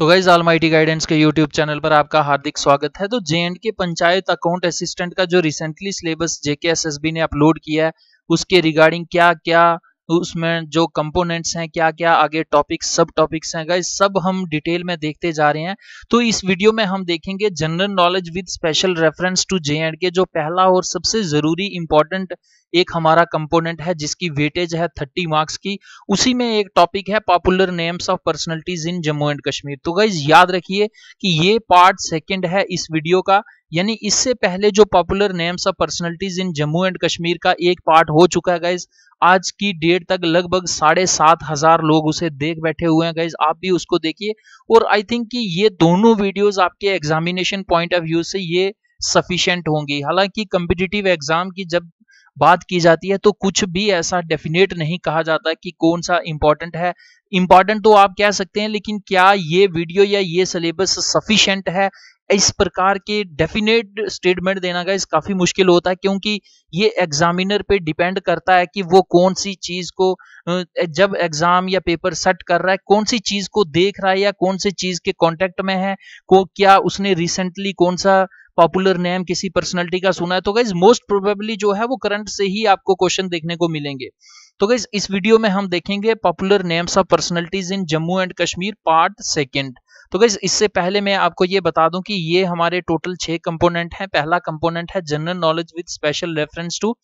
तो guys almighty guidance के YouTube channel पर आपका हार्दिक स्वागत है। तो जे&के पंचायत अकाउंट असिस्टेंट का जो रिसेंटली सिलेबस जेकेएसएसबी ने अपलोड किया है उसके रिगार्डिंग क्या क्या उसमें जो कंपोनेंट्स हैं, क्या क्या आगे टॉपिक्स सब टॉपिक्स हैं गाइज, सब हम डिटेल में देखते जा रहे हैं। तो इस वीडियो में हम देखेंगे general knowledge with special reference to J and K, जो पहला और सबसे जरूरी इंपॉर्टेंट एक हमारा कंपोनेंट है जिसकी वेटेज है 30 मार्क्स की। उसी में एक टॉपिक है popular names of personalities in Jammu and Kashmir. तो गाइज याद रखिए कि ये पार्ट सेकंड है इस वीडियो का, यानी इससे पहले जो popular names of personalities in Jammu and Kashmir का एक पार्ट हो चुका है गाइज। आज की डेट तक लगभग 7,500 लोग उसे देख बैठे हुए हैं गाइज, आप भी उसको देखिए। और आई थिंक कि ये दोनों वीडियोस आपके एग्जामिनेशन पॉइंट ऑफ व्यू से ये सफिशिएंट होंगी। हालांकि कॉम्पिटिटिव एग्जाम की जब बात की जाती है तो कुछ भी ऐसा डेफिनेट नहीं कहा जाता कि कौन सा इंपॉर्टेंट है। इंपॉर्टेंट तो आप कह सकते हैं, लेकिन क्या ये वीडियो या ये सिलेबस सफिशिएंट है, इस प्रकार के डेफिनेट स्टेटमेंट देना गाइस काफी मुश्किल होता है, क्योंकि ये एग्जामिनर पे डिपेंड करता है कि वो कौन सी चीज को जब एग्जाम या पेपर सेट कर रहा है कौन सी चीज को देख रहा है या कौन सी चीज के कांटेक्ट में है, को क्या उसने रिसेंटली कौन सा पॉपुलर नेम किसी पर्सनालिटी का सुना है। तो गाइज मोस्ट प्रोबेबली जो है वो करंट से ही आपको क्वेश्चन देखने को मिलेंगे। तो गाइज इस वीडियो में हम देखेंगे popular names of personalities in Jammu and Kashmir part second. तो गाइज इससे पहले मैं आपको ये बता दूं कि ये हमारे टोटल 6 कंपोनेंट हैं। पहला कंपोनेंट है general knowledge with special reference to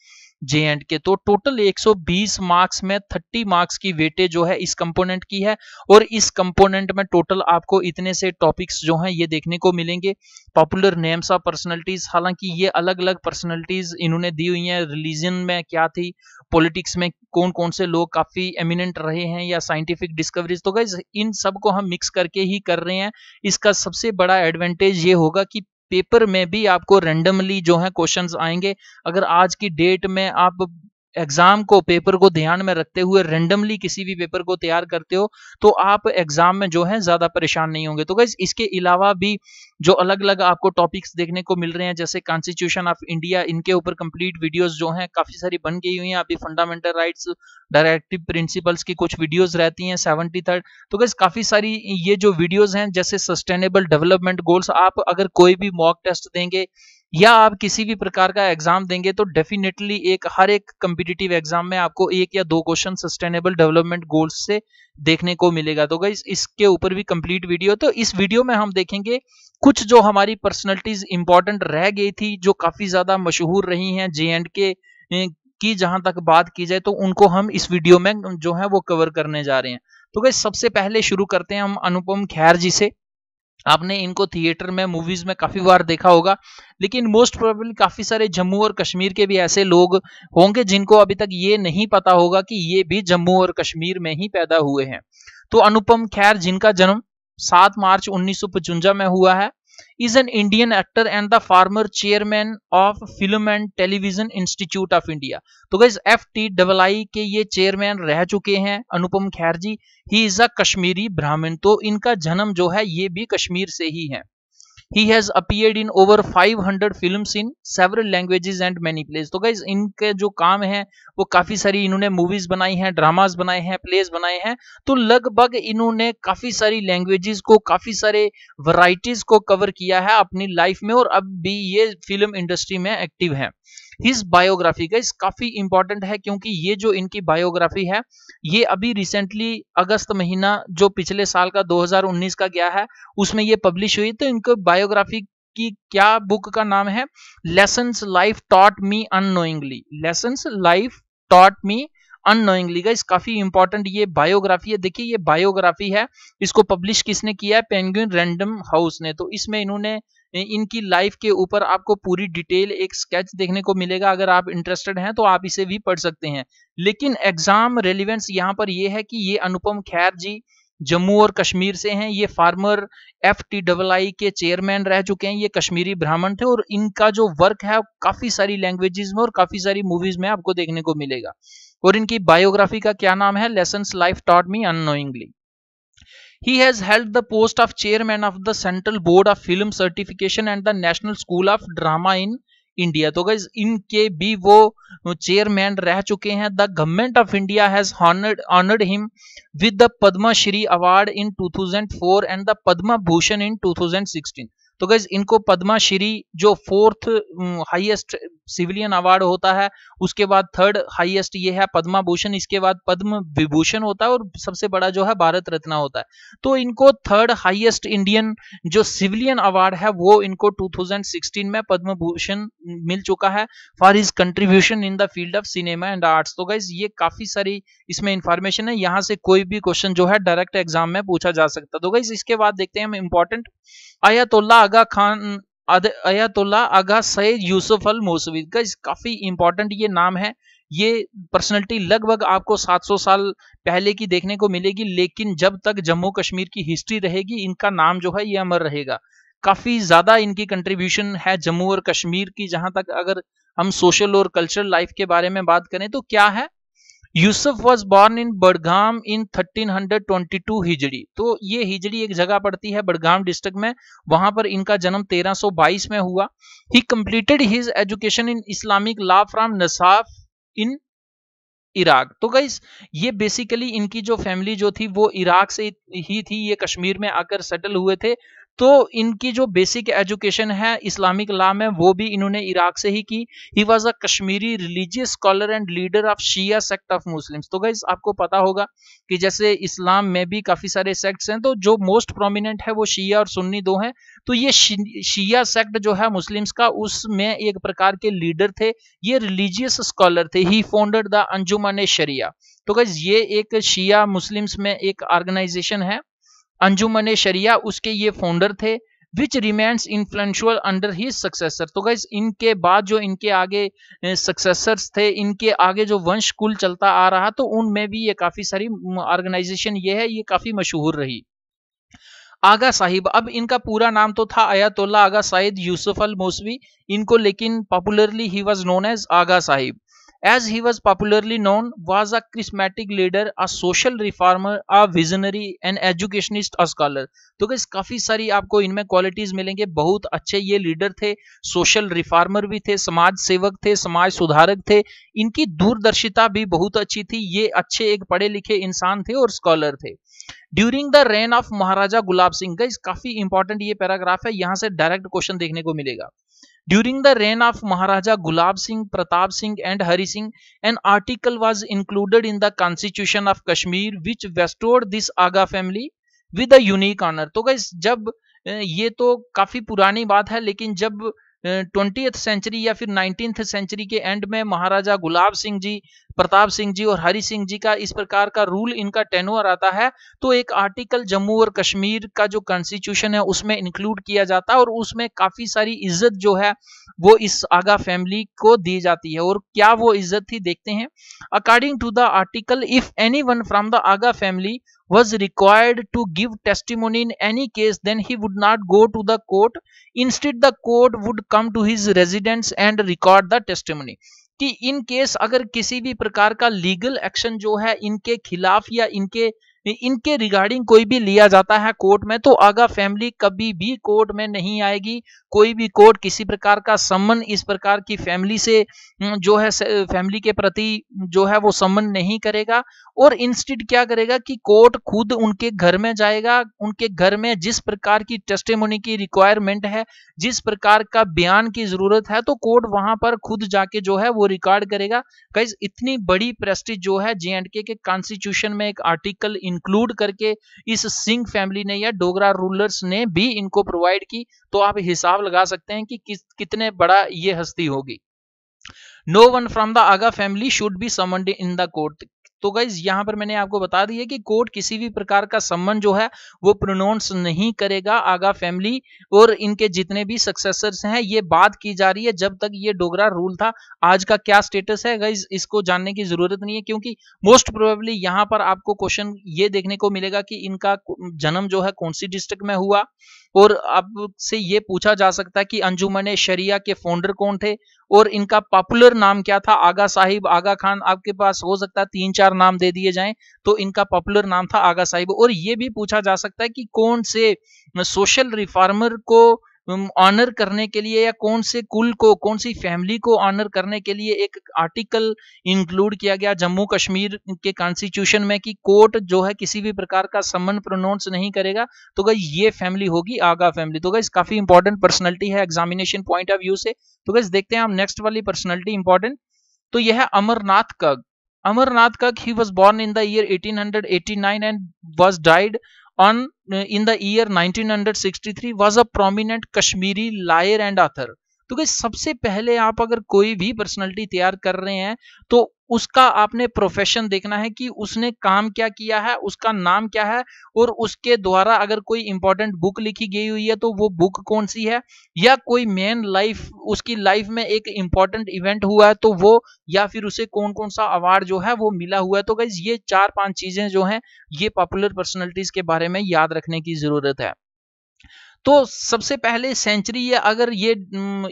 J and K. तो टोटल 120 मार्क्स में 30 मार्क्स की वेटेज जो है इस कंपोनेंट की है। और इस कंपोनेंट में टोटल आपको इतने से टॉपिक्स जो हैं ये देखने को मिलेंगे। पॉपुलर नेम्स ऑफ पर्सनालिटीज, हालांकि ये अलग अलग पर्सनालिटीज इन्होंने दी हुई हैं। रिलीजन में क्या थी, पॉलिटिक्स में कौन कौन से लोग काफी एमिनेंट रहे हैं, या साइंटिफिक डिस्कवरीज। तो गाइस इन सब को हम मिक्स करके ही कर रहे हैं। इसका सबसे बड़ा एडवांटेज ये होगा कि पेपर में भी आपको रैंडमली जो है क्वेश्चंस आएंगे। अगर आज की डेट में आप एग्जाम को पेपर को ध्यान में रखते हुए रैंडमली किसी भी पेपर को तैयार करते हो तो आप एग्जाम में जो है ज्यादा परेशान नहीं होंगे। तो गाइस इसके अलावा भी जो अलग अलग आपको टॉपिक्स देखने को मिल रहे हैं, जैसे कॉन्स्टिट्यूशन ऑफ इंडिया, इनके ऊपर कंप्लीट वीडियोस जो हैं काफी सारी बन गई हुई हैं। अभी फंडामेंटल राइट्स, डायरेक्टिव प्रिंसिपल्स की कुछ वीडियोस रहती हैं 73। तो गाइस काफी सारी ये जो वीडियोस हैं, जैसे सस्टेनेबल डेवलपमेंट गोल्स, आप अगर कोई भी मॉक टेस्ट देंगे या आप किसी भी प्रकार का एग्जाम देंगे तो डेफिनेटली हर एक कॉम्पिटिटिव एग्जाम में आपको 1 या 2 क्वेश्चन सस्टेनेबल डेवलपमेंट गोल्स से देखने को मिलेगा। तो गाइस इसके ऊपर भी कंप्लीट वीडियो। तो इस वीडियो में हम देखेंगे कुछ जो हमारी पर्सनालिटीज इंपॉर्टेंट रह गई थी, जो काफी ज्यादा मशहूर रही हैं जे&के की जहां तक बात की जाए, तो उनको हम इस वीडियो में जो है वो कवर करने जा रहे हैं। तो गाइस सबसे पहले शुरू करते हैं हम अनुपम खेर जी से। आपने इनको थिएटर में, मूवीज में काफी बार देखा होगा, लेकिन मोस्ट प्रोबेबली काफी सारे जम्मू और कश्मीर के भी ऐसे लोग होंगे जिनको अभी तक ये नहीं पता होगा कि ये भी जम्मू और कश्मीर में ही पैदा हुए हैं। तो अनुपम खेर, जिनका जन्म 7 मार्च 1955 में हुआ है, is an Indian actor and the former chairman of Film and Television Institute of India। तो गाइस FTII के ये चेयरमैन रह चुके हैं अनुपम खेर जी। ही इज अ कश्मीरी ब्राह्मण, तो इनका जन्म जो है ये भी कश्मीर से ही है। He has appeared in over 500 films in several languages and many plays। तो गाइज इनके जो काम है वो काफी सारी इन्होंने मूवीज बनाई हैं, ड्रामास बनाए हैं, प्लेस बनाए हैं। तो लगभग इन्होंने काफी सारी लैंग्वेजेस को, काफी सारे वैरायटीज को कवर किया है अपनी लाइफ में, और अब भी ये फिल्म इंडस्ट्री में एक्टिव है। हिज बायोग्राफी गाइस काफी इंपॉर्टेंट है, क्योंकि ये जो इनकी बायोग्राफी है ये अभी रिसेंटली अगस्त महीना जो पिछले साल का 2019 का गया है उसमें ये पब्लिश हुई। तो इनको बायोग्राफी की क्या बुक का नाम है, lessons life taught me unknowingly. Lessons life taught me unknowingly. Guys काफी इंपॉर्टेंट ये बायोग्राफी है। देखिए ये बायोग्राफी है, इसको पब्लिश किसने किया है, पेंगुइन रैंडम हाउस ने। तो इसमें इन्होंने इनकी लाइफ के ऊपर आपको पूरी डिटेल एक स्केच देखने को मिलेगा। अगर आप इंटरेस्टेड हैं तो आप इसे भी पढ़ सकते हैं। लेकिन एग्जाम रेलिवेंस यहाँ पर यह है कि ये अनुपम खेर जी जम्मू और कश्मीर से हैं। ये फार्मर FTII के चेयरमैन रह चुके हैं। ये कश्मीरी ब्राह्मण थे और इनका जो वर्क है काफी सारी लैंग्वेजेस में और काफी सारी मूवीज में आपको देखने को मिलेगा। और इनकी बायोग्राफी का क्या नाम है, lessons life taught me unknowingly. He has held the post of chairman of the Central Board of Film Certification and the National School of Drama in India. तो गाइज इनके भी वो चेयरमैन रह चुके हैं। The government of India has honoured him with the Padma Shri award in 2004 and the Padma Bhushan in 2016। तो guys इनको पद्मा श्री जो 4th हाईएस्ट सिविलियन अवार्ड होता है, उसके बाद 3rd हाईएस्ट ये है पद्मा भूषण, इसके बाद पद्म विभूषण होता है और सबसे बड़ा जो है भारत रत्न होता है। तो इनको 3rd हाईएस्ट इंडियन जो सिविलियन अवार्ड है वो इनको 2016 में पद्म भूषण मिल चुका है for his contribution in the field of cinema and arts. तो गाइज ये काफी सारी इसमें इंफॉर्मेशन है, यहाँ से कोई भी क्वेश्चन जो है डायरेक्ट एग्जाम में पूछा जा सकता है। तो गाइज इसके बाद देखते हैं हम इंपॉर्टेंट अयतुल्ला आगा खान अयतुल्ला आगा सैयद यूसुफ अल मौसवी। गाइस काफी इंपॉर्टेंट ये नाम है। ये पर्सनैलिटी लगभग आपको 700 साल पहले की देखने को मिलेगी, लेकिन जब तक जम्मू कश्मीर की हिस्ट्री रहेगी इनका नाम जो है ये अमर रहेगा। काफी ज्यादा इनकी कंट्रीब्यूशन है जम्मू और कश्मीर की। जहां तक अगर हम सोशल और कल्चरल लाइफ के बारे में बात करें तो क्या है, Yusuf was born in Budgam in 1322 Hijri. तो ये हिजड़ी एक जगह पड़ती है बडगाम डिस्ट्रिक्ट में, वहां पर इनका जन्म 1322 में हुआ। He completed his education in Islamic law from Nasaf in Iraq. तो गाइस ये बेसिकली इनकी जो फैमिली जो थी वो इराक से ही थी, ये कश्मीर में आकर सेटल हुए थे। तो इनकी जो बेसिक एजुकेशन है इस्लामिक लॉ में वो भी इन्होंने इराक से ही की। He was a Kashmiri religious scholar and leader of Shia sect of Muslims. तो गाइस आपको पता होगा कि जैसे इस्लाम में भी काफी सारे सेक्ट्स हैं, तो जो मोस्ट प्रोमिनेंट है वो शिया और सुन्नी दो हैं। तो ये शिया सेक्ट जो है मुस्लिम्स का, उसमें एक प्रकार के लीडर थे, ये रिलीजियस स्कॉलर थे। ही फाउंडेड द अंजुमन शरिया। तो गाइस ये एक शिया मुस्लिम्स में एक ऑर्गेनाइजेशन है अंजुमन शरिया, उसके ये फाउंडर थे। Which remains influential under his successor. तो गाइस इनके बाद जो इनके आगे सक्सेसर्स थे, इनके आगे जो वंश कुल चलता आ रहा, तो उनमें भी ये काफी सारी ऑर्गेनाइजेशन ये है, ये काफी मशहूर रही। आगा साहिब, अब इनका पूरा नाम तो था अयतुल्ला आगा सैयद यूसुफ अल मौसवी, इनको लेकिन popularly he was known as Aga Sahib. As he was popularly known, was a charismatic leader, a social reformer, a visionary, an educationist, a scholar। तो guys काफी सारी आपको इनमें क्वालिटीज मिलेंगे। बहुत अच्छे ये लीडर थे, सोशल रिफॉर्मर भी थे, समाज सेवक थे, समाज सुधारक थे। इनकी दूरदर्शिता भी बहुत अच्छी थी। ये अच्छे एक पढ़े लिखे इंसान थे और स्कॉलर थे। During the rain of Maharaja Gulab Singh, guys काफी इंपॉर्टेंट ये पैराग्राफ है, यहां से डायरेक्ट क्वेश्चन देखने को मिलेगा। During the reign of Maharaja Gulab Singh, Pratap Singh and Hari Singh, an article was included in the Constitution of Kashmir which bestowed this Aga family with a unique honor। तो guys जब ये तो काफी पुरानी बात है, लेकिन जब 20th सेंचुरी या फिर 19th सेंचुरी के एंड में महाराजा गुलाब सिंह जी, प्रताप सिंह जी और हरि सिंह जी का इस प्रकार का रूल इनका टेन्योर आता है, तो एक आर्टिकल जम्मू और कश्मीर का जो कॉन्स्टिट्यूशन है उसमें इंक्लूड किया जाता है और उसमें काफी सारी इज्जत जो है वो इस आगा फैमिली को दी जाती है। और क्या वो इज्जत थी देखते हैं। According to the article, if anyone from the Aga family was required to give testimony in any case, then he would not go to the court. Instead the court would come to his residence and record the testimony। कि in case अगर किसी भी प्रकार का legal action जो है इनके खिलाफ या इनके रिगार्डिंग कोई भी लिया जाता है कोर्ट में, तो आगा फैमिली कभी भी कोर्ट में नहीं आएगी। कोई भी कोर्ट किसी प्रकार का सम्मन इस प्रकार की फैमिली से जो है फैमिली के प्रति जो है वो सम्मन नहीं करेगा, और इंस्टेड क्या करेगा कि कोर्ट खुद उनके घर में जाएगा। उनके घर में जिस प्रकार की टेस्टिमोनी की रिक्वायरमेंट है, जिस प्रकार का बयान की जरूरत है, तो कोर्ट वहां पर खुद जाके जो है वो रिकॉर्ड करेगा। गाइस इतनी बड़ी प्रेस्टीज जो है जे.एंड.के के कॉन्स्टिट्यूशन में एक आर्टिकल इंक्लूड करके इस सिंह फैमिली ने या डोगरा रूलर्स ने भी इनको प्रोवाइड की, तो आप हिसाब लगा सकते हैं कि कितने बड़ा ये हस्ती होगी। No one from the Aga family should be summoned in the court. तो गाइज यहाँ पर मैंने आपको बता दिया कि कोर्ट किसी भी प्रकार का सम्मन जो है वो प्रोनाउंस नहीं करेगा आगा फैमिली और इनके जितने भी सक्सेसर्स हैं। ये बात की जा रही है जब तक ये डोगरा रूल था। आज का क्या स्टेटस है गाइज इसको जानने की जरूरत नहीं है, क्योंकि मोस्ट प्रोबेबली यहाँ पर आपको क्वेश्चन ये देखने को मिलेगा कि इनका जन्म जो है कौन सी डिस्ट्रिक्ट में हुआ, और अब से ये पूछा जा सकता है कि अंजुमन शरिया के फाउंडर कौन थे और इनका पॉपुलर नाम क्या था। आगा साहिब, आगा खान, आपके पास हो सकता है 3-4 नाम दे दिए जाएं, तो इनका पॉपुलर नाम था आगा साहिब। और ये भी पूछा जा सकता है कि कौन से सोशल रिफॉर्मर को ऑनर करने के लिए या कौन से कुल को, कौन सी फैमिली को ऑनर करने के लिए एक आर्टिकल इंक्लूड किया गया जम्मू कश्मीर के कॉन्स्टिट्यूशन में कि कोर्ट जो है किसी भी प्रकार का समन प्रोनाउंस नहीं करेगा, तो गाइस ये फैमिली होगी आगा फैमिली। तो गाइस काफी इंपॉर्टेंट पर्सनैलिटी है एग्जामिनेशन पॉइंट ऑफ व्यू से। तो गाइस देखते हैं हम नेक्स्ट वाली पर्सनैलिटी इंपॉर्टेंट, तो यह है Amarnath Kak. Amarnath Kak, he was born in the year 1889 and was died on in the year 1963, was a prominent Kashmiri lawyer and author। तो गाइस सबसे पहले आप अगर कोई भी पर्सनालिटी तैयार कर रहे हैं तो उसका आपने प्रोफेशन देखना है कि उसने काम क्या किया है, उसका नाम क्या है, और उसके द्वारा अगर कोई इंपॉर्टेंट बुक लिखी गई हुई है तो वो बुक कौन सी है, या कोई मेन लाइफ उसकी लाइफ में एक इंपॉर्टेंट इवेंट हुआ है तो वो, या फिर उसे कौन कौन सा अवार्ड जो है वो मिला हुआ है। तो गाइस ये 4-5 चीजें जो हैं ये पॉपुलर पर्सनालिटीज के बारे में याद रखने की जरूरत है। तो सबसे पहले सेंचुरी, या अगर ये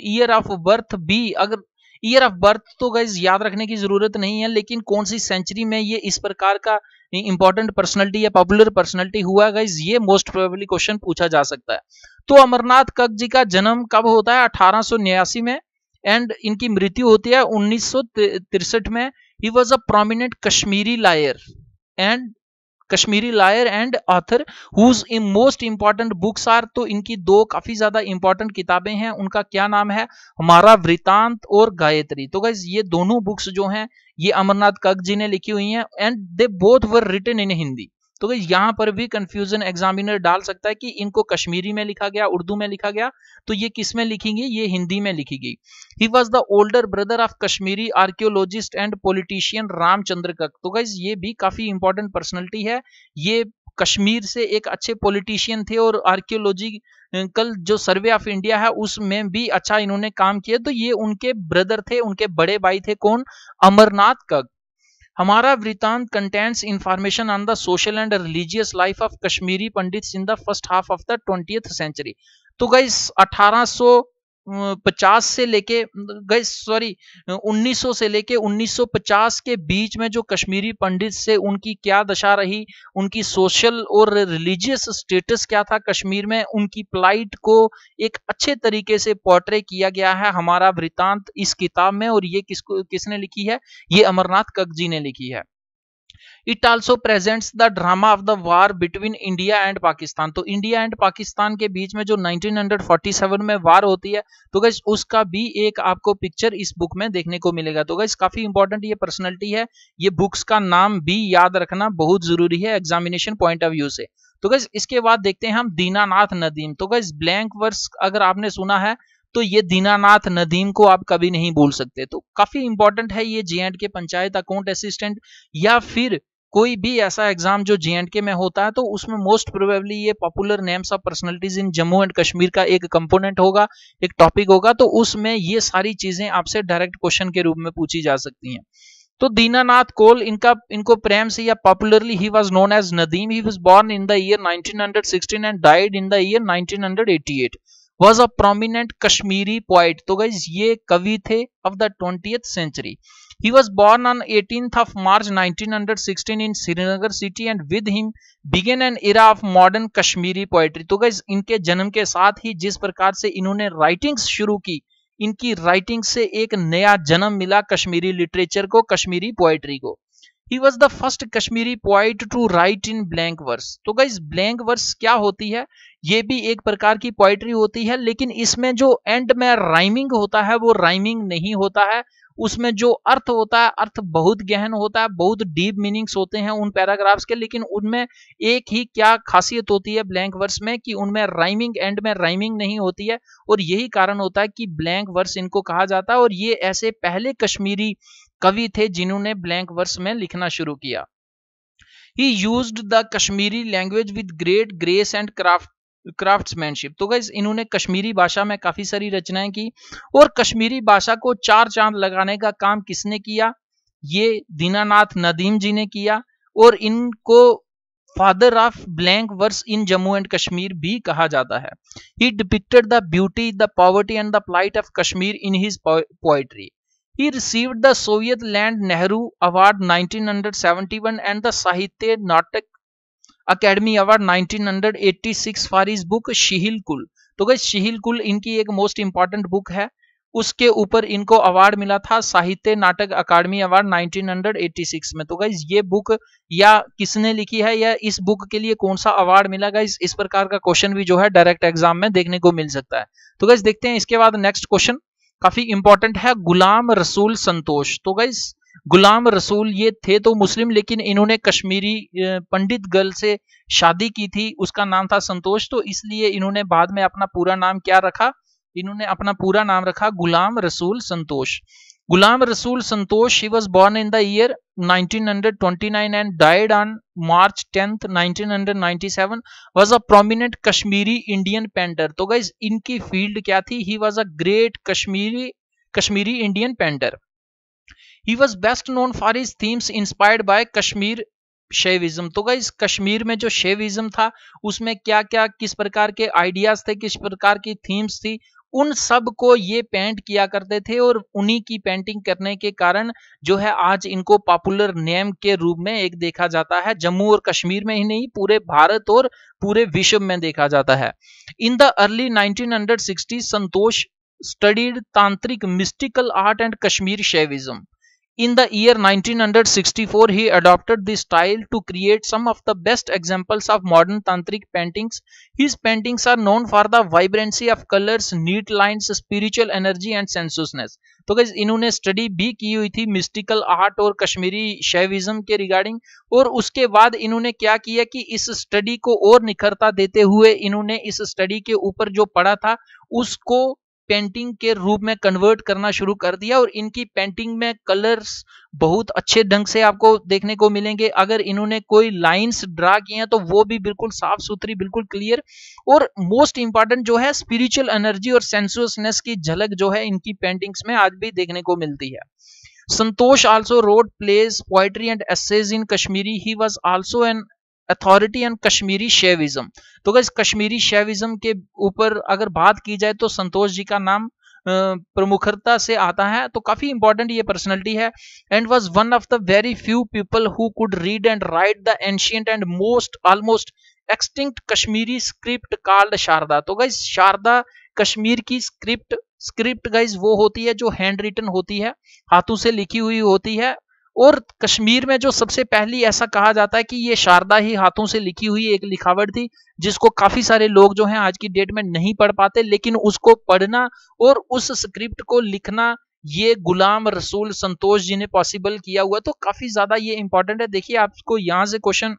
ईयर ऑफ बर्थ भी, अगर ईयर ऑफ बर्थ तो गाइज याद रखने की जरूरत नहीं है, लेकिन कौन सी सेंचुरी में ये इस प्रकार का इंपॉर्टेंट पर्सनालिटी या पॉपुलर पर्सनालिटी हुआ गाइज, ये मोस्ट प्रोबेबली क्वेश्चन पूछा जा सकता है। तो अमरनाथ कग जी का जन्म कब होता है? 1889 में, एंड इनकी मृत्यु होती है 1963 में। He was a prominent Kashmiri lawyer and author whose most important books are, तो इनकी दो काफी ज्यादा इंपॉर्टेंट किताबें हैं, उनका क्या नाम है? हमारा वृतांत और गायत्री। तो गाइज ये दोनों बुक्स जो हैं ये अमरनाथ कग जी ने लिखी हुई हैं, and they both were written in Hindi. तो गाइज यहाँ पर भी कंफ्यूजन एग्जामिनर डाल सकता है कि इनको कश्मीरी में लिखा गया, उर्दू में लिखा गया, तो ये किस में लिखी गई? ये हिंदी में लिखी गई। He was the older brother of Kashmiri archaeologist and politician Ramchandra Kak. तो गाइज ये भी काफी इंपॉर्टेंट पर्सनैलिटी है, ये कश्मीर से एक अच्छे पॉलिटिशियन थे और आर्कियोलॉजिकल जो सर्वे ऑफ इंडिया है उसमें भी अच्छा इन्होंने काम किया। तो ये उनके ब्रदर थे, उनके बड़े भाई थे, कौन? अमरनाथ कग। Hamara Vritant contains information on the social and religious life of Kashmiri pandits in the first half of the 20th century. तो गाइस 1850 से लेके गाइस 1900 से लेके 1950 के बीच में जो कश्मीरी पंडित से उनकी क्या दशा रही, उनकी सोशल और रिलीजियस स्टेटस क्या था कश्मीर में, उनकी प्लाइट को एक अच्छे तरीके से पोर्ट्रे किया गया है हमारा वृतांत इस किताब में। और ये किसने लिखी है? ये अमरनाथ कग जी ने लिखी है। It also presents the drama of the war between India and Pakistan. तो इंडिया एंड पाकिस्तान के बीच में जो 1947 में वार होती है, तो गाइस उसका भी एक आपको पिक्चर इस बुक में देखने को मिलेगा। तो गाइस काफी इंपॉर्टेंट ये पर्सनैलिटी है, ये बुक्स का नाम भी याद रखना बहुत जरूरी है एग्जामिनेशन पॉइंट ऑफ व्यू से। तो गाइस इसके बाद देखते हैं हम दीनानाथ नदीम। तो गाइस ब्लैंक वर्स अगर आपने सुना है तो ये दीनानाथ नदीम को आप कभी नहीं भूल सकते। तो काफी इंपॉर्टेंट है ये J&K पंचायत अकाउंट असिस्टेंट, या फिर कोई भी ऐसा एग्जाम जो J&K में होता है तो उसमें मोस्ट प्रोबेबली ये popular names of personalities in Jammu and Kashmir का एक कंपोनेंट होगा, एक टॉपिक होगा, तो उसमें ये सारी चीजें आपसे डायरेक्ट क्वेश्चन के रूप में पूछी जा सकती हैं। तो दीनानाथ कोल इनको प्रेम से या popularly he was known as Nadim. He was born in the year 1916 and died in the year 1988। was a prominent Kashmiri poet। तो गाइज ये कवि थे of the 20th century। He was born on 18th of March 1916 in Srinagar city and with him began an era of modern Kashmiri poetry। तो guys इनके जन्म के साथ ही जिस प्रकार से इन्होंने राइटिंग्स शुरू की, इनकी राइटिंग से एक नया जन्म मिला कश्मीरी लिटरेचर को, कश्मीरी पोएट्री को। He was the first Kashmiri poet to write in blank verse। तो गाइस ब्लैंक वर्स क्या होती है? ये भी एक प्रकार की पोएट्री होती है, लेकिन इसमें जो एंड में राइमिंग होता है वो राइमिंग नहीं होता है। उसमें जो अर्थ होता है, अर्थ बहुत गहन होता है, बहुत डीप मीनिंग्स होते हैं उन पैराग्राफ्स के, लेकिन उनमें एक ही क्या खासियत होती है ब्लैंक वर्स में कि उनमें राइमिंग, एंड में राइमिंग नहीं होती है, और यही कारण होता है कि ब्लैंक वर्स इनको कहा जाता है। और ये ऐसे पहले कश्मीरी कवि थे जिन्होंने ब्लैंक वर्स में लिखना शुरू किया। He used the Kashmiri language with great grace and craftsmanship. तो गाइस इन्होंने कश्मीरी भाषा में काफी सारी रचनाएं की, और कश्मीरी भाषा को चार चांद लगाने का काम किसने किया? ये दीनानाथ नदीम जी ने किया, और इनको father of blank verse in Jammu and Kashmir भी कहा जाता है। He depicted the beauty, the poverty and the plight of Kashmir in his poetry। He received the Soviet Land Nehru Award 1971 and the Sahitya Natak Academy Award 1986 for his book Shihil Kul। तो guys शिहिल कुल इनकी एक most important book है, उसके ऊपर इनको award मिला था साहित्य नाटक अकादमी अवार्ड 1986 में। तो गाइस ये बुक या किसने लिखी है या इस बुक के लिए कौन सा अवार्ड मिला गाइस, इस प्रकार का क्वेश्चन भी जो है डायरेक्ट एग्जाम में देखने को मिल सकता है। तो गाइस देखते हैं इसके बाद नेक्स्ट क्वेश्चन, काफी इंपॉर्टेंट है, गुलाम रसूल संतोष। तो गाइस गुलाम रसूल ये थे तो मुस्लिम, लेकिन इन्होंने कश्मीरी पंडित गर्ल से शादी की थी, उसका नाम था संतोष, तो इसलिए इन्होंने बाद में अपना पूरा नाम क्या रखा, इन्होंने अपना पूरा नाम रखा गुलाम रसूल संतोष। गुलाम रसूल संतोष, he was born in the year 1929 and died on March 10th 1997, was a prominent Kashmiri Indian painter। तो गाइस इनकी फील्ड क्या थी, he was a great Kashmiri Indian painter। He was best known for his themes inspired by Kashmir Shaivism. तो guys Kashmir में जो शैविज्म था उसमें क्या क्या किस प्रकार के आइडियाज थे, किस प्रकार की थीम्स थी, उन सब को ये पेंट किया करते थे, और उन्हीं की पेंटिंग करने के कारण जो है आज इनको पॉपुलर नेम के रूप में एक देखा जाता है, जम्मू और कश्मीर में ही नहीं पूरे भारत और पूरे विश्व में देखा जाता है। In the early 1960 Santosh studied tantric mystical art and Kashmir Shaivism। In the year 1964, he adopted this style to create some of the best examples of modern tantric paintings। His paintings are known for the vibrancy of colors, neat lines, spiritual energy and sensuousness। तो guys इन्होंने study भी की हुई थी mystical art और कश्मीरी शैविज्म के regarding, और उसके बाद इन्होंने क्या किया कि इस स्टडी को और निखरता देते हुए इन्होंने इस स्टडी के ऊपर जो पढ़ा था उसको पेंटिंग के रूप में कन्वर्ट करना शुरू कर दिया, और इनकी पेंटिंग में कलर्स बहुत अच्छे ढंग से आपको देखने को मिलेंगे। अगर इन्होंने कोई लाइंस ड्रा किए हैं तो वो भी बिल्कुल साफ सुथरी, बिल्कुल क्लियर, और मोस्ट इंपॉर्टेंट जो है स्पिरिचुअल एनर्जी और सेंसुअसनेस की झलक जो है इनकी पेंटिंग्स में आज भी देखने को मिलती है। संतोष also wrote plays, poetry and essays in Kashmiri। He was also an authority and Kashmiri Shaivism. तो गाइस कश्मीरी शैविज्म के ऊपर अगर बात की जाए तो संतोष जी का नाम प्रमुखता से आता है, तो काफी इंपॉर्टेंट ये पर्सनैलिटी है। And was one of the very few people who could read and write the ancient and most almost extinct Kashmiri script called Sharada. तो गाइस शारदा कश्मीर की स्क्रिप्ट गाइस वो होती है जो हैंड रिटन होती है, हाथों से लिखी हुई होती है, और कश्मीर में जो सबसे पहली ऐसा कहा जाता है कि ये शारदा ही हाथों से लिखी हुई एक लिखावट थी, जिसको काफी सारे लोग जो हैं आज की डेट में नहीं पढ़ पाते, लेकिन उसको पढ़ना और उस स्क्रिप्ट को लिखना ये गुलाम रसूल संतोष जी ने पॉसिबल किया हुआ। तो काफी ज्यादा ये इंपॉर्टेंट है। देखिए आपको यहां से क्वेश्चन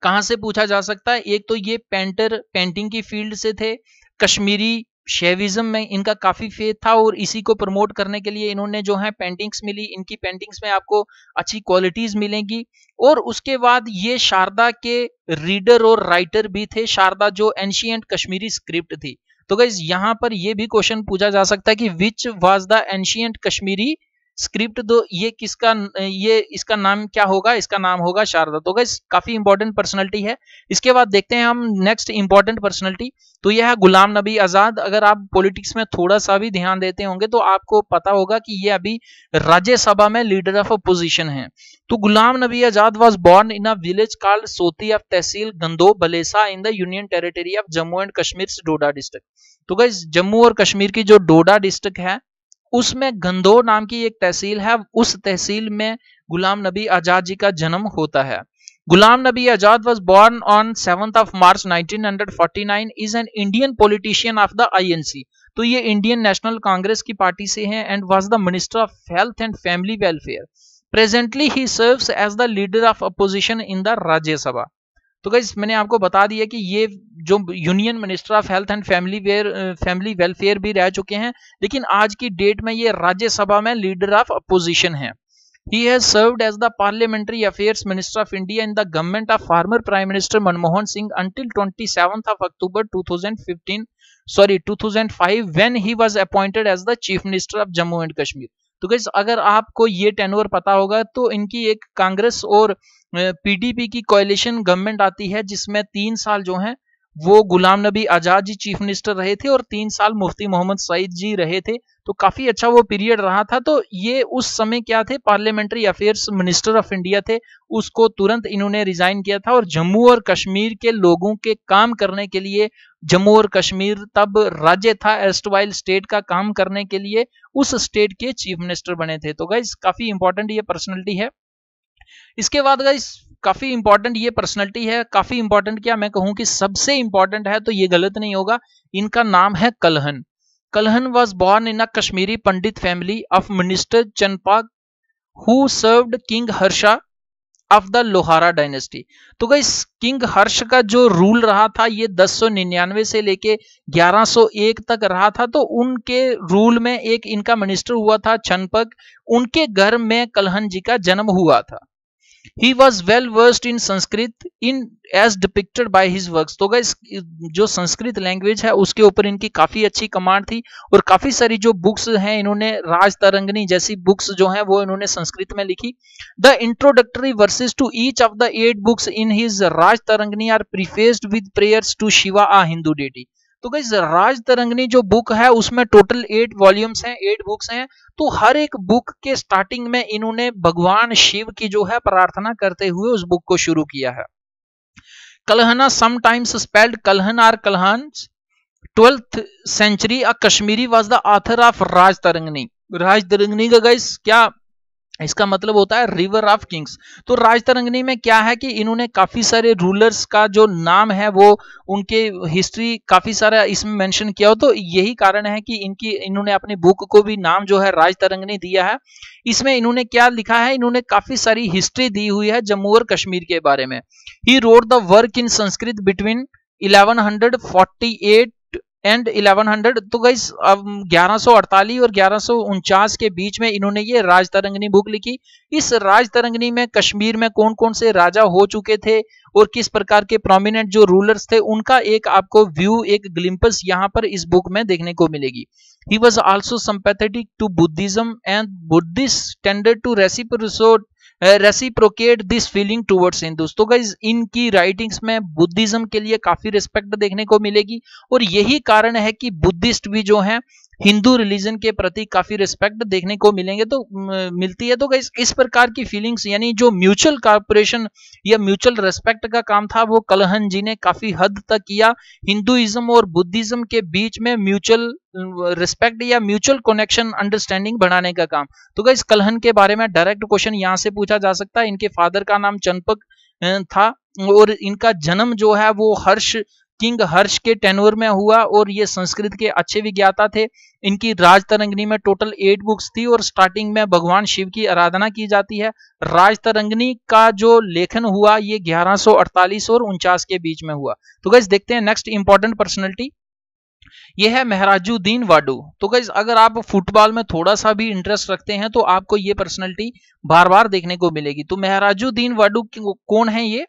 कहां से पूछा जा सकता है, एक तो ये पेंटिंग की फील्ड से थे, कश्मीरी शैविज्म में इनका काफी फेथ था, और इसी को प्रमोट करने के लिए इन्होंने जो है पेंटिंग्स मिली, इनकी पेंटिंग्स में आपको अच्छी क्वालिटीज मिलेंगी। और उसके बाद ये शारदा के रीडर और राइटर भी थे, शारदा जो एंशिएंट कश्मीरी स्क्रिप्ट थी। तो गाइस यहाँ पर ये भी क्वेश्चन पूछा जा सकता है कि which was the ancient Kashmiri script, दो ये इसका नाम क्या होगा, इसका नाम होगा शारदा। तो गाइस काफी इंपॉर्टेंट पर्सनालिटी है। इसके बाद देखते हैं हम नेक्स्ट इंपॉर्टेंट पर्सनालिटी, तो यह है गुलाम नबी आजाद। अगर आप पॉलिटिक्स में थोड़ा सा भी ध्यान देते होंगे तो आपको पता होगा कि ये अभी राज्यसभा में लीडर ऑफ अपोजिशन है। तो Ghulam Nabi Azad was born in a village called Soti of tehsil Gandoh Bhalessa in the union territory of Jammu and Kashmir Doda district. तो गाइस जम्मू और कश्मीर की जो डोडा डिस्ट्रिक्ट है उसमें गंदोर नाम की एक तहसील है, उस तहसील में गुलाम नबी आजाद जी का जन्म होता है। गुलाम नबी आजाद was born on 7th of March 1949, is an Indian politician of the INC। तो ये इंडियन नेशनल कांग्रेस की पार्टी से हैं and was the Minister of Health and Family Welfare। Presently he serves as the leader of opposition in the Rajya Sabha. तो guys मैंने आपको बता दिया कि ये जो union minister of health and family welfare भी रह चुके हैं, लेकिन आज की डेट में ये राज्यसभा में लीडर ऑफ अपोजिशन है। He has served as the Parliamentary Affairs Minister of India in the government of former Prime Minister Manmohan Singh until 27th of October 2005 when he was appointed as the Chief Minister of Jammu and Kashmir। तो guys अगर आपको ये tenure पता होगा तो इनकी एक कांग्रेस और पीडीपी की कोalition गवर्नमेंट आती है जिसमें 3 साल जो हैं वो गुलाम नबी आजाद जी चीफ मिनिस्टर रहे थे और 3 साल मुफ्ती मोहम्मद सईद जी रहे थे। तो काफी अच्छा वो पीरियड रहा था। तो ये उस समय क्या थे, parliamentary affairs minister of India थे, उसको तुरंत इन्होंने रिजाइन किया था और जम्मू और कश्मीर के लोगों के काम करने के लिए, जम्मू और कश्मीर तब राज्य था, एस्टवाइल स्टेट का काम करने के लिए उस स्टेट के चीफ मिनिस्टर बने थे। तो गाइस काफी इंपॉर्टेंट ये पर्सनैलिटी है। इसके बाद गाइस काफी इंपॉर्टेंट ये पर्सनैलिटी है, काफी इंपॉर्टेंट क्या मैं कहूं कि सबसे इंपॉर्टेंट है, तो ये गलत नहीं होगा। इनका नाम है Kalhana. Kalhana was born in a Kashmiri pandit family of minister Chanpaka who served king Harsha of the Lohara dynasty. तो गाइस किंग हर्ष का जो रूल रहा था ये 1099 से लेके 1101 तक रहा था। तो उनके रूल में एक इनका मिनिस्टर हुआ था चनपक, उनके घर में कलहन जी का जन्म हुआ था। He was well versed in Sanskrit in as depicted by his works। तो गाइस जो संस्कृत लैंग्वेज है उसके ऊपर इनकी काफी अच्छी कमांड थी और काफी सारी जो बुक्स हैं इन्होंने राज तरंगनी जैसी बुक्स जो हैं वो इन्होंने संस्कृत में लिखी। The introductory verses to each of the 8 books in his Rajatarangini are prefaced with prayers to Shiva a Hindu deity. तो गाइस राज तरंगनी जो बुक है उसमें टोटल 8 वॉल्यूम्स हैं, 8 बुक्स हैं। तो हर एक बुक के स्टार्टिंग में इन्होंने भगवान शिव की जो है प्रार्थना करते हुए उस बुक को शुरू किया है। कलहना समटाइम्स स्पेल्ड कलहन और Kalhana 12th century a Kashmiri was the author of Rajatarangini. Rajatarangini का गाइस क्या इसका मतलब होता है रिवर ऑफ किंग्स। तो राज तरंगनी में क्या है कि इन्होंने काफी सारे रूलर्स का जो नाम है वो उनके हिस्ट्री काफी सारा इसमें मेंशन किया हो। तो यही कारण है कि इन्होंने अपनी बुक को भी नाम जो है राज तरंगनी दिया है। इसमें इन्होंने क्या लिखा है, इन्होंने काफी सारी हिस्ट्री दी हुई है जम्मू और कश्मीर के बारे में। He wrote the work in Sanskrit between 1148 and 1100। तो गाइस अब 1148 और 1149 के बीच में इन्होंने ये राज तरंगनी बुक लिखी। इस राज तरंगनी में कश्मीर में कौन कौन से राजा हो चुके थे और किस प्रकार के प्रोमिनेंट जो रूलर्स थे उनका एक आपको व्यू, एक ग्लिम्पस यहाँ पर इस बुक में देखने को मिलेगी। He was also sympathetic to Buddhism and Buddhists tended to reciprocate this feeling towards Hindus. तो गाइस इनकी राइटिंग्स में बुद्धिज्म के लिए काफी रिस्पेक्ट देखने को मिलेगी और यही कारण है कि बुद्धिस्ट भी जो हैं हिंदू रिलीजन के प्रति काफी रिस्पेक्ट देखने को मिलेंगे तो मिलती है। तो गाइस इस प्रकार की फीलिंग्स यानी जो म्यूचुअल कॉर्पोरेशन या म्यूचुअल रिस्पेक्ट का काम था वो कलहन जी ने काफी हद तक किया। हिंदुइज्म और बुद्धिज्म के बीच में म्यूचुअल रिस्पेक्ट या म्यूचुअल कनेक्शन अंडरस्टैंडिंग बढ़ाने का काम। तो गाइस कलहन के बारे में डायरेक्ट क्वेश्चन यहां से पूछा जा सकता है। इनके फादर का नाम चनपक था और इनका जन्म जो है वो किंग हर्ष के टेन्योर में हुआ और ये संस्कृत के अच्छे विज्ञाता थे। इनकी राज तरंगनी में टोटल 8 बुक्स थी और स्टार्टिंग में भगवान शिव की आराधना की जाती है। राज तरंगनी का जो लेखन हुआ ये 1148 और 49 के बीच में हुआ। तो गाइस देखते हैं नेक्स्ट इंपॉर्टेंट पर्सनैलिटी, ये है महराजुद्दीन वाडू। तो गाइस अगर आप फुटबॉल में थोड़ा सा भी इंटरेस्ट रखते हैं तो आपको ये पर्सनैलिटी बार बार देखने को मिलेगी। तो महराजुद्दीन वाडू कौन है ये?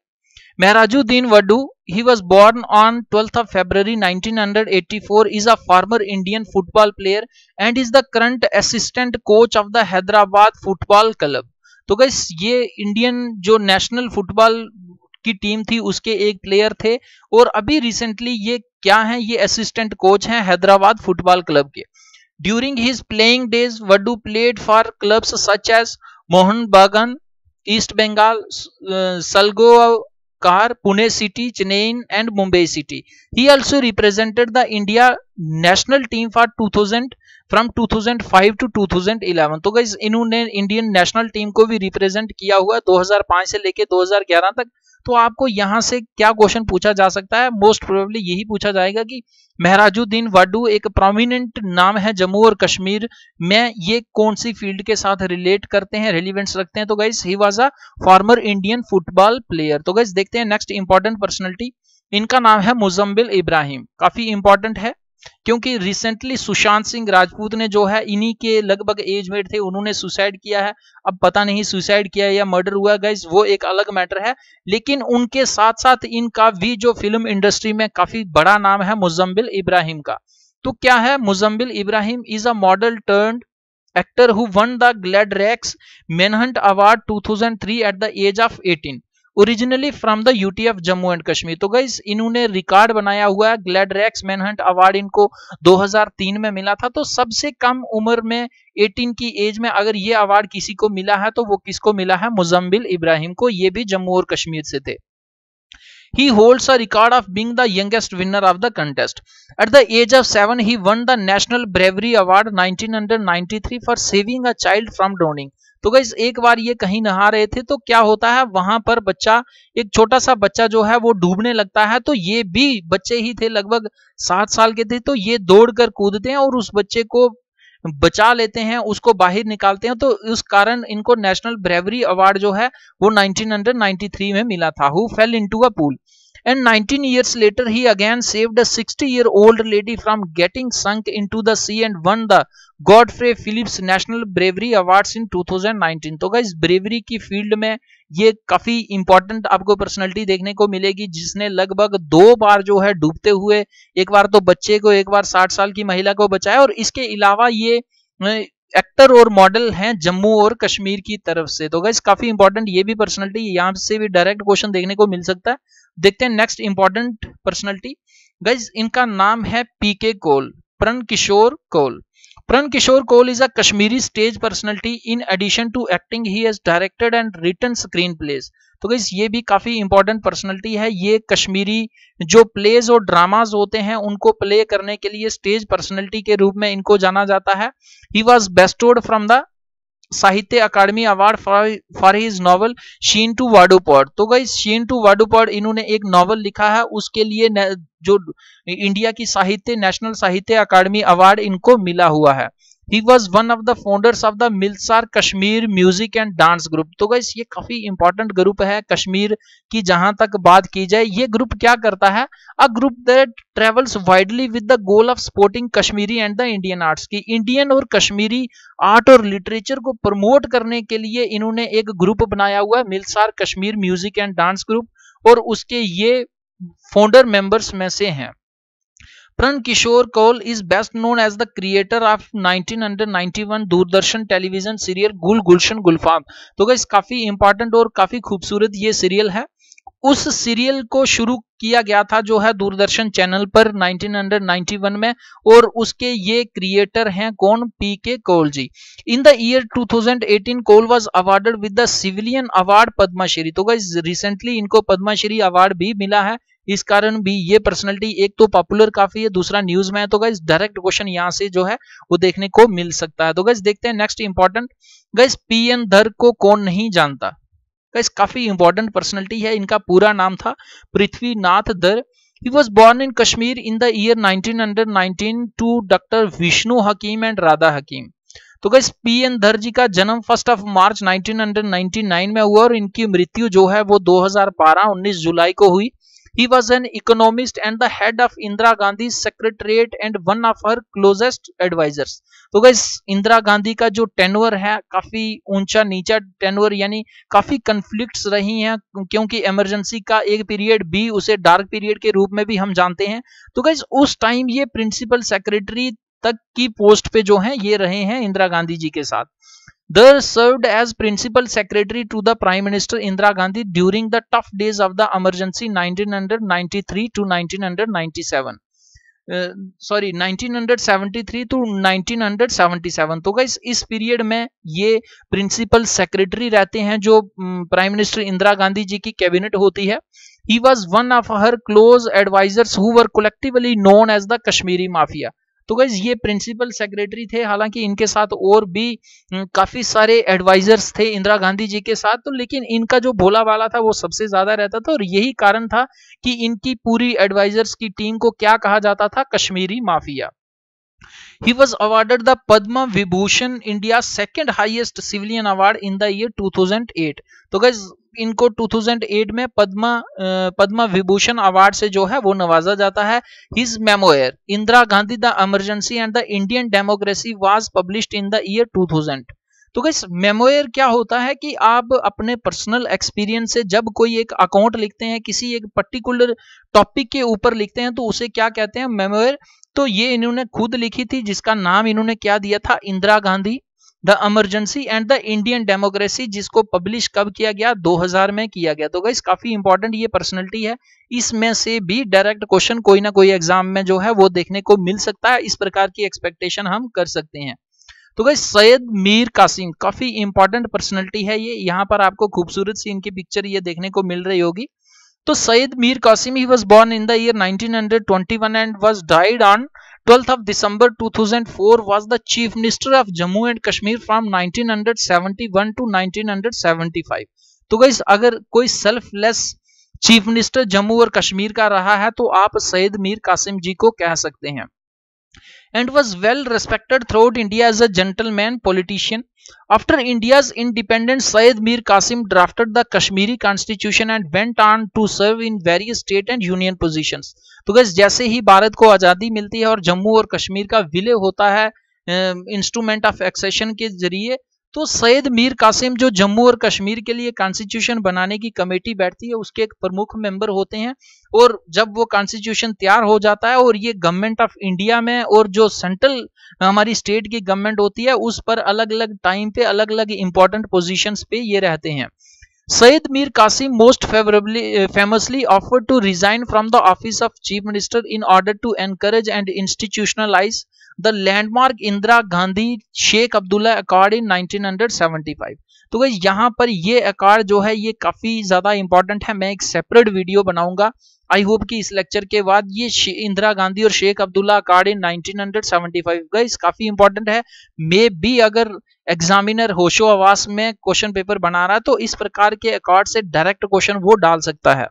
Mehrajuddin वाडू, he was born on 12th of February 1984, is a former Indian football player and is the current assistant coach of the Hyderabad Football Club। तो गाइस ये इंडियन जो नेशनल फुटबॉल की टीम थी उसके एक प्लेयर थे और अभी रिसेंटली ये क्या है, ये असिस्टेंट कोच हैं हैदराबाद फुटबॉल क्लब के। During his playing days Wadoo played for clubs such as Mohun Bagan, east Bengal, Salgaocar, Pune city, Chennai and Mumbai city. He also represented the India national team for 2000 from 2005 to 2011। तो गाइस इन्होंने इंडियन नेशनल टीम को भी represent किया हुआ 2005 से लेके 2011 तक। तो आपको यहां से क्या क्वेश्चन पूछा जा सकता है, मोस्ट प्रोबेबली यही पूछा जाएगा कि महराजुद्दीन वाडू एक प्रोमिनेंट नाम है जम्मू और कश्मीर में, ये कौन सी फील्ड के साथ रिलेट करते हैं, रेलिवेंस रखते हैं? तो guys he was a former Indian football player. तो गाइस देखते हैं नेक्स्ट इंपॉर्टेंट पर्सनैलिटी, इनका नाम है मुजम्मिल इब्राहिम। काफी इंपॉर्टेंट है क्योंकि रिसेंटली सुशांत सिंह राजपूत ने जो है इन्हीं के लगभग एज मेट थे, उन्होंने सुसाइड किया है। अब पता नहीं सुसाइड किया या मर्डर हुआ गाइस, वो एक अलग मैटर है। लेकिन उनके साथ साथ इनका भी जो फिल्म इंडस्ट्री में काफी बड़ा नाम है मुजम्मिल इब्राहिम का। तो क्या है Muzammil Ibrahim? Is a model turned actor who won the Gladrags manhunt award 2003 at the age of 18। Originally from the UT of Jammu and Kashmir. तो गाइस इन्होंने रिकॉर्ड बनाया हुआ है, ग्लैड रैक्स मैनहंट अवार्ड इनको 2003 में मिला था। तो सबसे कम उम्र में 18 की एज में अगर ये अवार्ड किसी को मिला है तो वो किसको मिला है, मुजम्मिल इब्राहिम को, ये भी जम्मू और कश्मीर से थे। He holds a record of being the youngest winner of the contest. At the age of 7, he won the National Bravery Award 1993 for saving a child from drowning. तो गाइस एक बार ये कहीं नहा रहे थे तो क्या होता है, वहां पर बच्चा, एक छोटा सा बच्चा जो है वो डूबने लगता है। तो ये भी बच्चे ही थे, लगभग 7 साल के थे। तो ये दौड़कर कूदते हैं और उस बच्चे को बचा लेते हैं, उसको बाहर निकालते हैं। तो उस कारण इनको नेशनल ब्रेवरी अवार्ड जो है वो 1993 में मिला था। Who fail into a pool and 19 years later he again saved a 60-year-old lady from getting sunk into the sea and won the Godfrey Phillips National Bravery Awards in 2019। तो guys bravery की field में ये काफी important आपको personality देखने को मिलेगी, जिसने लगभग 2 बार जो है डूबते हुए, एक बार तो बच्चे को, एक बार 60 साल की महिला को बचाया। और इसके अलावा ये एक्टर और मॉडल हैं जम्मू और कश्मीर की तरफ से। तो गाइस काफी इंपॉर्टेंट ये भी पर्सनैलिटी, यहाँ से भी डायरेक्ट क्वेश्चन देखने को मिल सकता है। देखते हैं नेक्स्ट इंपॉर्टेंट पर्सनैलिटी। गाइस इनका नाम है पीके कौल, प्रण किशोर Kaul. Pran Kishore Kaul is a Kashmiri stage personality. In addition to acting, he has directed and written screenplays. तो गाइस ये भी काफी इंपॉर्टेंट पर्सनैलिटी है। ये कश्मीरी जो प्लेज और ड्रामाज होते हैं उनको प्ले करने के लिए स्टेज पर्सनैलिटी के रूप में इनको जाना जाता है। He was bestowed from the Sahitya Akademi award for his novel Sheen te Wadupod. तो गाइस शीन टू वाडुपॉड इन्होंने एक नॉवल लिखा है, उसके लिए जो इंडिया की साहित्य नेशनल साहित्य अकादमी अवार्ड इनको मिला हुआ है। He was one of the founders of the Milsaar Kashmir music and dance group. तो गाइस ये काफी इंपॉर्टेंट ग्रुप है कश्मीर की, जहां तक बात की जाए। ये ग्रुप क्या करता है, a group that travels widely with the goal of supporting Kashmiri and the Indian arts. की इंडियन और कश्मीरी आर्ट और लिटरेचर को प्रमोट करने के लिए इन्होंने एक ग्रुप बनाया हुआ है, Milsaar Kashmir music and dance group, और उसके ये फाउंडर मेंबर्स में से हैं। Pran Kishore Kaul is best known as the creator of 1991 Doordarshan television serial गुल गुलशन गुलफाम। तो गाइस काफी इंपॉर्टेंट और काफी खूबसूरत ये सीरियल है। उस सीरियल को शुरू किया गया था जो है दूरदर्शन चैनल पर 1991 में, और उसके ये क्रिएटर हैं कौन, PK Kaul ji. In the year 2018 Kaul was awarded with the civilian award Padmashri. तो गाइस रिसेंटली इनको पद्मश्री अवार्ड भी मिला है। इस कारण भी ये पर्सनैलिटी एक तो पॉपुलर काफी है, दूसरा न्यूज में है। तो गाइस डायरेक्ट क्वेश्चन यहाँ से जो है वो देखने को मिल सकता है। तो गाइस देखते हैं नेक्स्ट इंपॉर्टेंट। गाइस पीएन धर को कौन नहीं जानता। गाइस काफी इंपॉर्टेंट पर्सनैलिटी है। इनका पूरा नाम था पृथ्वीनाथ धर। He was born in Kashmir in the year 1919 to doctor Vishnu Hakim and Radha Hakim. तो गाइस पीएन धर जी का जन्म 1 मार्च 1999 में हुआ और इनकी मृत्यु जो है वो 2012 19 जुलाई को हुई। He was an economist and the head of Indira Gandhi's secretariat and one of her closest advisors। तो गाइस इंदिरा गांधी का जो टेन्योर है काफी ऊंचा नीचा टेन्योर, यानी काफी कन्फ्लिक्ट्स रही हैं, क्योंकि इमरजेंसी का एक पीरियड भी उसे डार्क पीरियड के रूप में भी हम जानते हैं। तो गाइस उस टाइम ये प्रिंसिपल सेक्रेटरी तक की पोस्ट पे जो है ये रहे हैं इंदिरा गांधी जी के साथ। They served as principal secretary to the Prime Minister Indira Gandhi during the tough days of the emergency 1993 to 1997. 1973 to 1977। तो गाइस इस पीरियड में ये प्रिंसिपल सेक्रेटरी रहते हैं जो प्राइम मिनिस्टर इंदिरा गांधी जी की कैबिनेट होती है। He was one of her close advisors who were collectively known as the Kashmiri Mafia। तो गाइस ये प्रिंसिपल सेक्रेटरी थे, हालांकि इनके साथ और भी काफी सारे एडवाइजर्स थे इंदिरा गांधी जी के साथ, तो लेकिन इनका जो भोला वाला था वो सबसे ज्यादा रहता था, और यही कारण था कि इनकी पूरी एडवाइजर्स की टीम को क्या कहा जाता था, Kashmiri mafia. He was awarded the Padma Vibhushan, India's second highest civilian award in the year 2008। तो गाइस इनको 2008 में पद्मा विभूषण अवार्ड से जो है वो नवाजा जाता है। His memoir Indira Gandhi the emergency and the Indian democracy was published in the year 2000। तो गाइस मेमोयर क्या होता है कि आप अपने पर्सनल एक्सपीरियंस से जब कोई एक अकाउंट लिखते हैं, किसी एक पर्टिकुलर टॉपिक के ऊपर लिखते हैं, तो उसे क्या कहते हैं, मेमोयर। तो ये इन्होंने खुद लिखी थी, जिसका नाम इन्होंने क्या दिया था, Indira Gandhi the emergency and the Indian democracy, जिसको पब्लिश कब किया गया, 2000 में किया गया। तो गाइस काफी इंपॉर्टेंट ये पर्सनैलिटी है, इसमें से भी डायरेक्ट क्वेश्चन कोई ना कोई एग्जाम में जो है वो देखने को मिल सकता है, इस प्रकार की एक्सपेक्टेशन हम कर सकते हैं। तो गाइस सैयद मीर कासिम काफी इंपॉर्टेंट पर्सनैलिटी है ये, यहाँ पर आपको खूबसूरत सी इनकी पिक्चर ये देखने को मिल रही होगी। तो सैयद मीर कासिम ही was born in the year 1921 and was died on 12th of December 2004, was the chief minister of Jammu and Kashmir from 1971 to 1975। तो गाइस अगर कोई सेल्फलेस चीफ मिनिस्टर जम्मू और कश्मीर का रहा है तो आप सैयद मीर कासिम जी को कह सकते हैं। And was well respected throughout India as a gentleman politician. After India's independence, Syed Mir Qasim drafted the Kashmiri constitution and went on to serve in various state and union positions. तो guys जैसे ही भारत को आज़ादी मिलती है और जम्मू और कश्मीर का विलय होता है इंस्ट्रूमेंट ऑफ एक्सेशन के जरिए, तो सैयद मीर कासिम जो जम्मू और कश्मीर के लिए कॉन्स्टिट्यूशन बनाने की कमेटी बैठती है उसके एक प्रमुख मेंबर होते हैं। और जब वो कॉन्स्टिट्यूशन तैयार हो जाता है और ये गवर्नमेंट ऑफ इंडिया में और जो सेंट्रल हमारी स्टेट की गवर्नमेंट होती है उस पर अलग अलग टाइम पे अलग अलग इंपॉर्टेंट पोजीशंस पे ये रहते हैं। Syed Mir Qasim most famously offered to resign from the office of chief minister in order to encourage and institutionalize the landmark Indira Gandhi Sheikh Abdullah Accord in 1975। तो guys यहाँ पर ये accord जो है ये काफी ज्यादा इंपॉर्टेंट है, मैं एक सेपरेट वीडियो बनाऊंगा। आई होप कि इस लेक्चर के बाद ये इंदिरा गांधी और शेख अब्दुल्ला अकॉर्ड इन 1975 गाइस काफी इंपॉर्टेंट है। मे बी अगर एग्जामिनर होशो हवास में क्वेश्चन पेपर बना रहा है तो इस प्रकार के अकॉर्ड से डायरेक्ट क्वेश्चन वो डाल सकता है।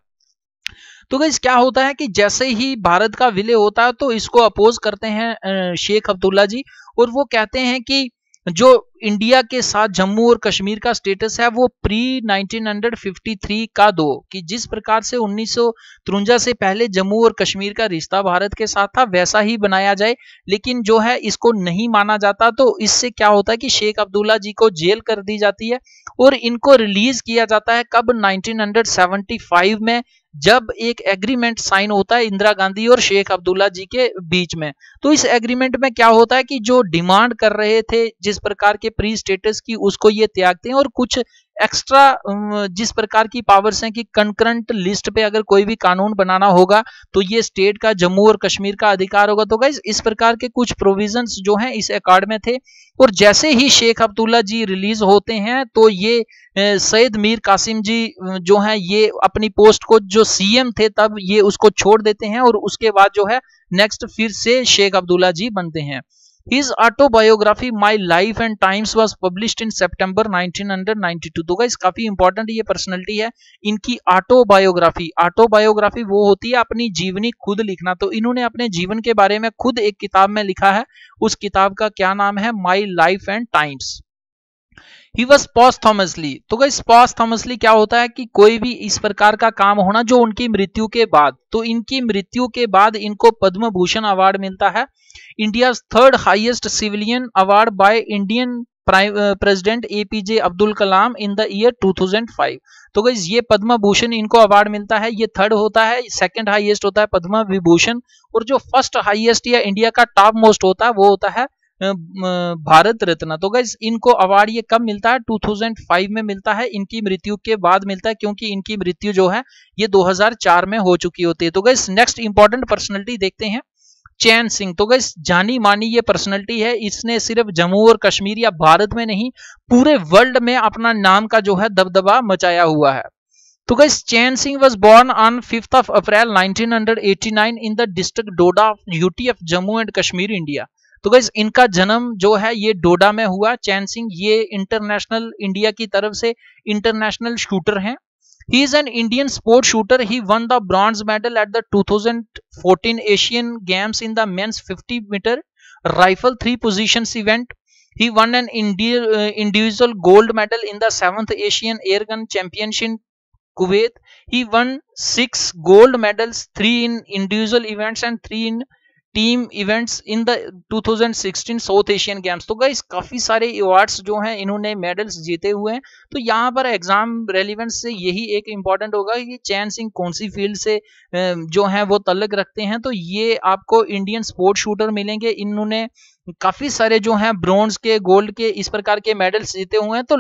तो गाइस क्या होता है कि जैसे ही भारत का विलय होता है तो इसको अपोज करते हैं शेख अब्दुल्ला जी, और वो कहते हैं कि जो इंडिया के साथ जम्मू और कश्मीर का स्टेटस है वो प्री 1953 का दो, कि जिस प्रकार से 1953 से पहले जम्मू और कश्मीर का रिश्ता भारत के साथ था वैसा ही बनाया जाए, लेकिन जो है इसको नहीं माना जाता। तो इससे क्या होता है कि शेख अब्दुल्ला जी को जेल कर दी जाती है और इनको रिलीज किया जाता है कब, 1975 में, जब एक एग्रीमेंट साइन होता है इंदिरा गांधी और शेख अब्दुल्ला जी के बीच में। तो इस एग्रीमेंट में क्या होता है कि जो डिमांड कर रहे थे जिस प्रकार के प्री स्टेटस की उसको ये त्यागते हैं और कुछ एक्स्ट्रा जिस प्रकार की पावर्स हैं कि कंकरेंट लिस्ट पे अगर कोई भी कानून बनाना होगा तो ये स्टेट का जम्मू और कश्मीर का अधिकार होगा। तो गाइस इस प्रकार के कुछ प्रोविजंस जो हैं इस अकॉर्ड में थे, और जैसे ही शेख अब्दुल्ला जी रिलीज होते हैं तो ये सैयद मीर कासिम जी जो हैं ये अपनी पोस्ट को, जो सीएम थे तब, ये उसको छोड़ देते हैं और उसके बाद जो है नेक्स्ट फिर से शेख अब्दुल्ला जी बनते हैं। His autobiography My Life and Times was published in September 1992। तो गाइस काफी इंपॉर्टेंट ये पर्सनैलिटी है, इनकी ऑटोबायोग्राफी वो होती है अपनी जीवनी खुद लिखना। तो इन्होंने अपने जीवन के बारे में खुद एक किताब में लिखा है, उस किताब का क्या नाम है, my life and times. He was posthumously. तो गाइस पॉस्थमसली क्या होता है कि कोई भी इस प्रकार का काम होना जो उनकी मृत्यु के बाद, तो इनकी मृत्यु के बाद इनको पद्म भूषण अवार्ड मिलता है, India third highest civilian award by Indian president APJ Abdul Kalam in the year 2005। तो गाइस ये पद्म भूषण इनको अवार्ड मिलता है, ये थर्ड होता है, सेकंड हाईएस्ट होता है पद्म विभूषण, और जो फर्स्ट हाईएस्ट या इंडिया का टॉप मोस्ट होता है वो होता है भारत रत्न। तो गाइस इनको अवार्ड ये कब मिलता है, 2005 में मिलता है, इनकी मृत्यु के बाद मिलता है क्योंकि इनकी मृत्यु जो है ये 2004 में हो चुकी होती है। तो गाइस नेक्स्ट इंपॉर्टेंट पर्सनैलिटी देखते हैं, चैन सिंह। तो गाइस जानी मानी ये पर्सनैलिटी है, इसने सिर्फ जम्मू और कश्मीर या भारत में नहीं पूरे वर्ल्ड में अपना नाम का जो है दबदबा मचाया हुआ है। तो guys Chain Singh was born on 5th of April 1989 in the district Doda, UT of Jammu and Kashmir, India. तो गाइस इनका जन्म जो है ये डोडा में हुआ। चैन सिंह ये इंटरनेशनल इंडिया की तरफ से इंटरनेशनल शूटर हैं। He is an Indian sport shooter. He won the bronze medal at the 2014 Asian Games in the men's 50-meter rifle 3 positions event. He won an individual gold medal in the 7th Asian Airgun Championship Kuwait. He won 6 gold medals, 3 in individual events and 3 in team events in the 2016 south Asian games. तो guys काफी सारे awards जो हैं इन्होंने medals जीते हुए हैं। तो यहाँ पर एग्जाम रेलिवेंस से यही एक इम्पॉर्टेंट होगा कि चैन सिंह कौन सी फील्ड से जो है वो तल्लक रखते हैं। तो ये आपको इंडियन स्पोर्ट शूटर मिलेंगे। इन्होंने काफी सारे जो हैं ब्रॉन्ज के, गोल्ड के, इस प्रकार के मेडल्स जीते हुए हैं। तो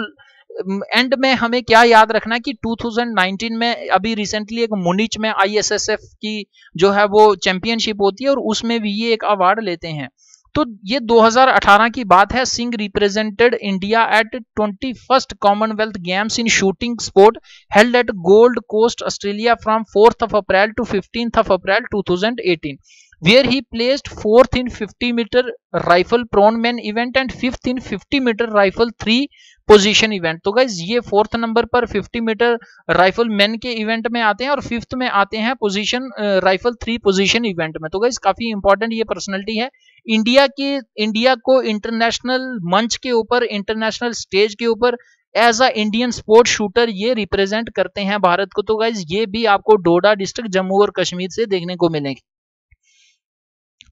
एंड में हमें क्या याद रखना है कि 2019 में अभी रिसेंटली एक मुनिच में ISSF की जो है वो चैंपियनशिप होती है और उसमें भी ये एक अवार्ड लेते हैं। तो ये 2018 की बात है। Singh represented India at 21st Commonwealth Games in shooting sport held at Gold Coast Australia from 4th April to 15th April 2018, where he placed 4th in 50-meter rifle prone men event and 5th in 50-meter rifle 3 position event. तो guys ये 4th number पर 50 metre rifle man के event में आते हैं और 5th में आते हैं पोजीशन राइफल 3 पोजीशन इवेंट में। तो गाइज काफी इंपॉर्टेंट ये पर्सनैलिटी है। इंडिया को इंटरनेशनल मंच के ऊपर, इंटरनेशनल स्टेज के ऊपर as a Indian sport shooter ये रिप्रेजेंट करते हैं भारत को। तो गाइज ये भी आपको डोडा डिस्ट्रिक्ट जम्मू और कश्मीर से देखने को मिलेंगे।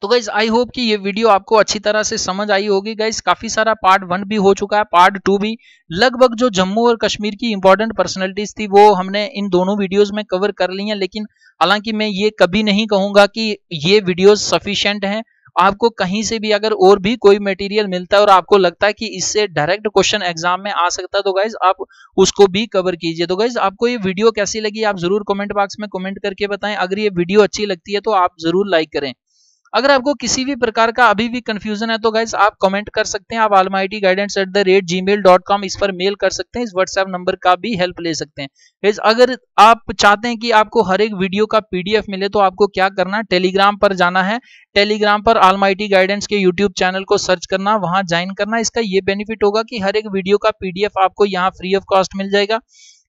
तो गाइज आई होप कि ये वीडियो आपको अच्छी तरह से समझ आई होगी। गाइज काफी सारा पार्ट 1 भी हो चुका है, पार्ट 2 भी। लगभग जो जम्मू और कश्मीर की इंपॉर्टेंट पर्सनैलिटीज थी वो हमने इन दोनों वीडियोस में कवर कर ली हैं। लेकिन हालांकि मैं ये कभी नहीं कहूंगा कि ये वीडियोस सफिशिएंट हैं। आपको कहीं से भी अगर और भी कोई मटेरियल मिलता है और आपको लगता है कि इससे डायरेक्ट क्वेश्चन एग्जाम में आ सकता है तो गाइज आप उसको भी कवर कीजिए। तो गाइज आपको ये वीडियो कैसी लगी आप जरूर कमेंट बॉक्स में कमेंट करके बताएं। अगर ये वीडियो अच्छी लगती है तो आप जरूर लाइक करें। अगर आपको किसी भी प्रकार का अभी भी कंफ्यूजन है तो गाइज आप कमेंट कर सकते हैं। आप almightyguidance@gmail.com इस पर मेल कर सकते हैं। इस व्हाट्सएप नंबर का भी हेल्प ले सकते हैं। गाइज अगर आप चाहते हैं कि आपको हर एक वीडियो का PDF मिले तो आपको क्या करना है, टेलीग्राम पर जाना है। टेलीग्राम पर ऑलमाइटी गाइडेंस के यूट्यूब चैनल को सर्च करना, वहां ज्वाइन करना। इसका ये बेनिफिट होगा कि हर एक वीडियो का PDF आपको यहाँ फ्री ऑफ कॉस्ट मिल जाएगा।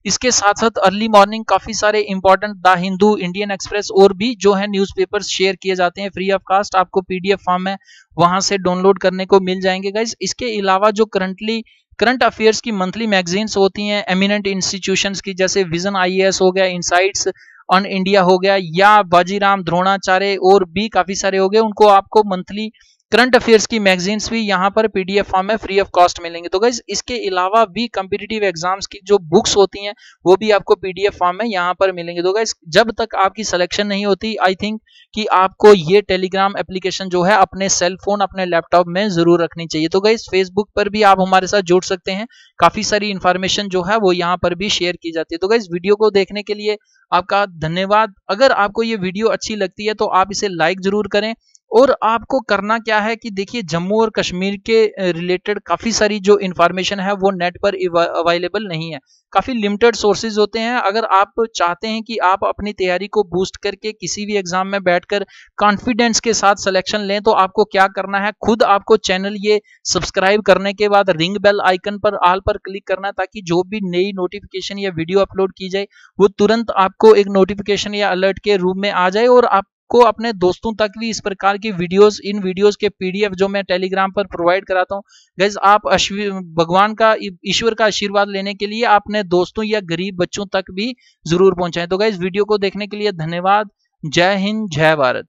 इसके साथ साथ अर्ली मॉर्निंग काफी सारे important the Hindu, Indian express और भी जो है न्यूज़पेपर्स शेयर किए जाते हैं फ्री ऑफ कास्ट। आपको PDF फॉर्म में वहां से डाउनलोड करने को मिल जाएंगे गाइज। इसके अलावा जो करंट अफेयर्स की मंथली मैगजीन्स होती हैं एमिनेंट इंस्टीट्यूशंस की, जैसे विजन IAS हो गया, इनसाइट्स ऑन इंडिया हो गया, या बाजीराम, द्रोणाचार्य और भी काफी सारे हो गए, उनको आपको मंथली करंट अफेयर्स की मैगजीन्स भी यहाँ पर PDF फॉर्म में फ्री ऑफ कॉस्ट मिलेंगे। तो गाइज इसके अलावा भी कॉम्पिटिटिव एग्जाम्स की जो बुक्स होती हैं वो भी आपको PDF फॉर्म में यहाँ पर मिलेंगे। तो गाइज जब तक आपकी सिलेक्शन नहीं होती, आई थिंक कि आपको ये टेलीग्राम एप्लीकेशन जो है अपने सेल फोन, अपने लैपटॉप में जरूर रखनी चाहिए। तो गाइज फेसबुक पर भी आप हमारे साथ जुड़ सकते हैं, काफी सारी इंफॉर्मेशन जो है वो यहाँ पर भी शेयर की जाती है। तो गाइज वीडियो को देखने के लिए आपका धन्यवाद। अगर आपको ये वीडियो अच्छी लगती है तो आप इसे लाइक जरूर करें। और आपको करना क्या है कि देखिए जम्मू और कश्मीर के रिलेटेड काफी सारी जो इंफॉर्मेशन है वो नेट पर अवेलेबल नहीं है, काफी लिमिटेड सोर्सेज होते हैं। अगर आप चाहते हैं कि आप अपनी तैयारी को बूस्ट करके किसी भी एग्जाम में बैठकर कॉन्फिडेंस के साथ सिलेक्शन लें तो आपको क्या करना है, खुद आपको चैनल ये सब्सक्राइब करने के बाद रिंग बेल आइकन पर ऑल पर क्लिक करना है, ताकि जो भी नई नोटिफिकेशन या वीडियो अपलोड की जाए वो तुरंत आपको एक नोटिफिकेशन या अलर्ट के रूप में आ जाए। और आप को अपने दोस्तों तक भी इस प्रकार की वीडियोस, इन वीडियोस के PDF जो मैं टेलीग्राम पर प्रोवाइड कराता हूं गाइस, आप भगवान का, ईश्वर का आशीर्वाद लेने के लिए अपने दोस्तों या गरीब बच्चों तक भी जरूर पहुंचाएं। तो गाइस वीडियो को देखने के लिए धन्यवाद। जय हिंद, जय भारत।